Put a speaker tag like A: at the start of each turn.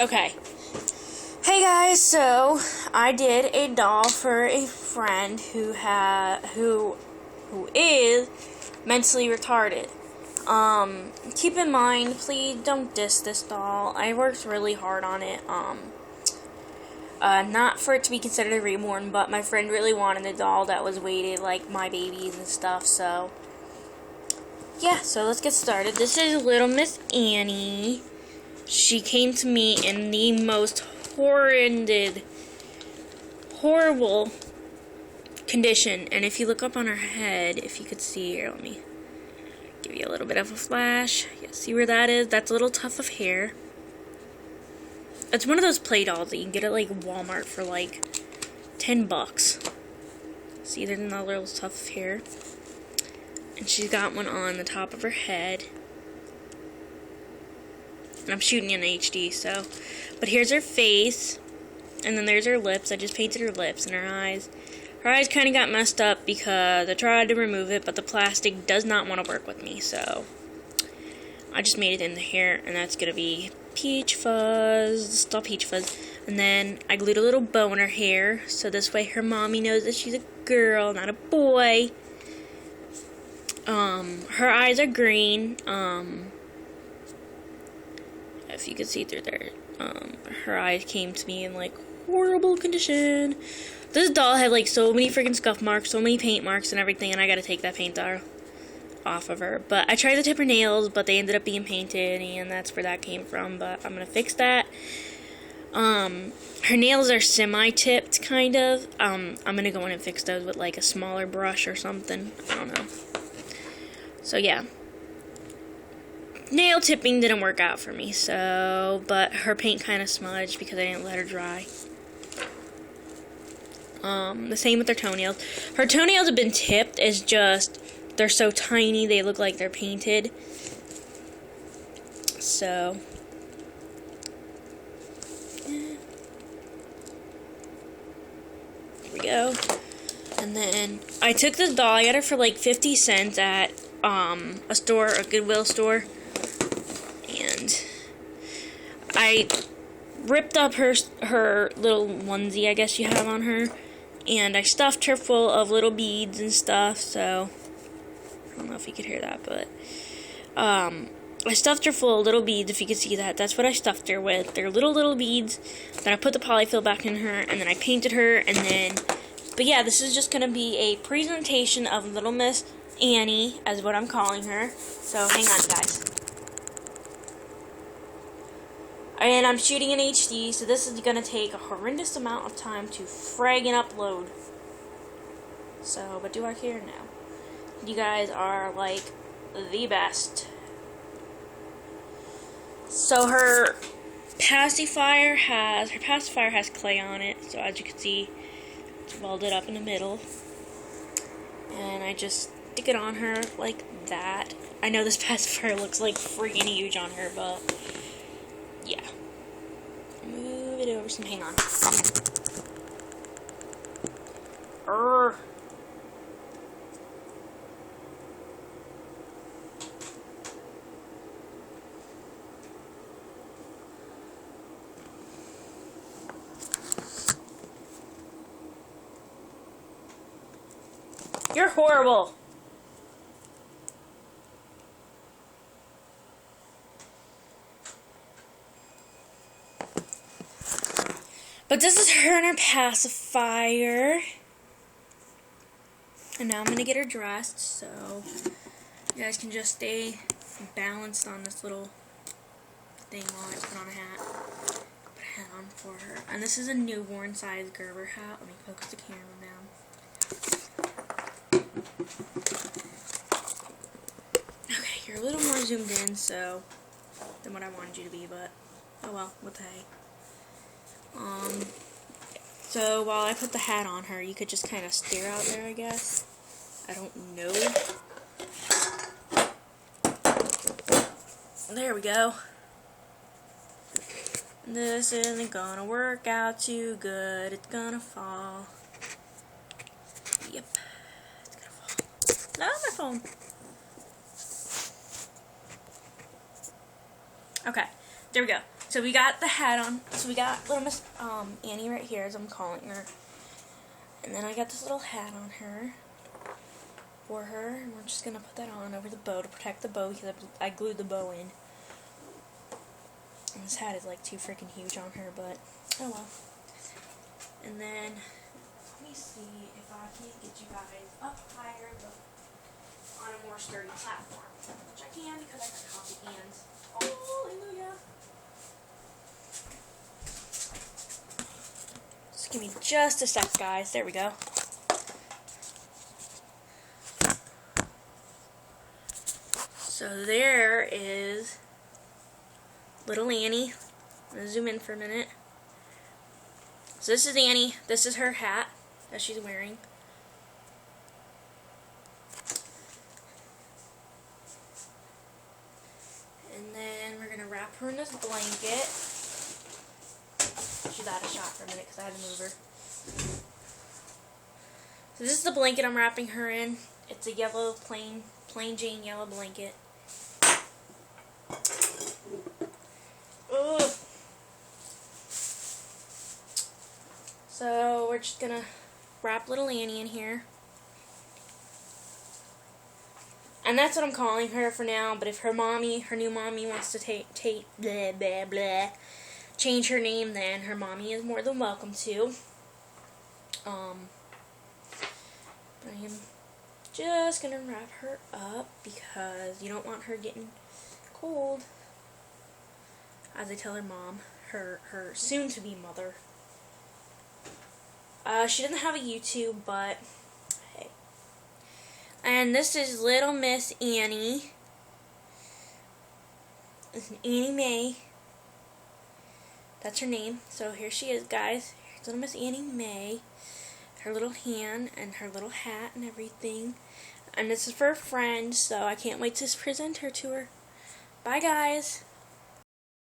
A: Okay. Hey guys, so I did a doll for a friend who is mentally retarded. Keep in mind, please don't diss this doll. I worked really hard on it. Not for it to be considered a reborn, but my friend really wanted a doll that was weighted like my babies and stuff, so yeah, so let's get started. This is Little Miss Annie. She came to me in the most horrible condition, and if you look up on her head, if you could see here, let me give you a little bit of a flash. Yeah, see where that is? That's a little tuft of hair. It's one of those play dolls that you can get at like Walmart for like $10. See, there's another little tuft of hair. And she's got one on the top of her head. And I'm shooting in HD, so. But here's her face. And then there's her lips. I just painted her lips and her eyes. Her eyes kind of got messed up because I tried to remove it, but the plastic does not want to work with me, so. I just made it in the hair, and that's going to be Peach Fuzz. Still Peach Fuzz. And then I glued a little bow in her hair, so this way her mommy knows that she's a girl, not a boy. Her eyes are green. If you can see through there, her eyes came to me in like horrible condition. This doll had like so many freaking scuff marks, so many paint marks and everything, and I gotta take that paint off of her. But I tried to tip her nails, but they ended up being painted, and that's where that came from. But I'm gonna fix that. Her nails are semi-tipped, kind of. I'm gonna go in and fix those with like a smaller brush or something. I don't know. So yeah. Nail tipping didn't work out for me, so, but her paint kind of smudged because I didn't let her dry. The same with her toenails. Her toenails have been tipped, it's just, they're so tiny, they look like they're painted. So, there we go. And then, I took this doll, I got her for like 50 cents at, a store, a Goodwill store. And I ripped up her little onesie, I guess you have on her, and I stuffed her full of little beads and stuff, so, I don't know if you could hear that, but, I stuffed her full of little beads, if you could see that. That's what I stuffed her with. They're little beads. Then I put the polyfill back in her, and then I painted her, and then, but yeah, this is just going to be a presentation of Little Miss Annie, as what I'm calling her, so hang on, guys. And I'm shooting in HD, so this is going to take a horrendous amount of time to friggin' upload. So, but do I care now? You guys are, like, the best. So her pacifier has clay on it, so as you can see, it's welded up in the middle. And I just stick it on her like that. I know this pacifier looks like freaking huge on her, but yeah. Move it over some. Hang on. You're horrible. But this is her and her pacifier. And now I'm going to get her dressed, so you guys can just stay balanced on this little thing while I put on a hat. Put a hat on for her. And this is a newborn size Gerber hat. Let me focus the camera down. Okay, you're a little more zoomed in, so, than what I wanted you to be, but, oh well, what the heck. So while I put the hat on her, you could just kind of stare out there, I guess. I don't know. There we go. This isn't gonna work out too good. It's gonna fall. Yep. It's gonna fall. Not on my phone. Okay. there we go. So we got the hat on. So we got little Miss Annie right here, as I'm calling her. And then I got this little hat on her. For her. And we're just going to put that on over the bow to protect the bow because I glued the bow in. And this hat is like too freaking huge on her, but oh well. And then, let me see if I can get you guys up higher on a more sturdy platform. Which I can because I got coffee hands. Oh, hallelujah. Just give me just a sec, guys. There we go. So there is little Annie. I'm going to zoom in for a minute. So this is Annie. This is her hat that she's wearing. And then we're going to wrap her in this blanket. She's out of shot for a minute because I had to move her. So this is the blanket I'm wrapping her in. It's a yellow, plain Jane yellow blanket. Ugh. So we're just going to wrap little Annie in here. And that's what I'm calling her for now, but if her new mommy wants to blah, blah, blah, change her name, then her mommy is more than welcome to. I am just going to wrap her up because you don't want her getting cold. As I tell her mom, her soon-to-be mother. She doesn't have a YouTube, but hey. And this is little Miss Annie. It's Annie Mae. That's her name. So here she is, guys. Here's little Miss Annie Mae. Her little hand and her little hat and everything. And this is for a friend, so I can't wait to present her to her. Bye, guys.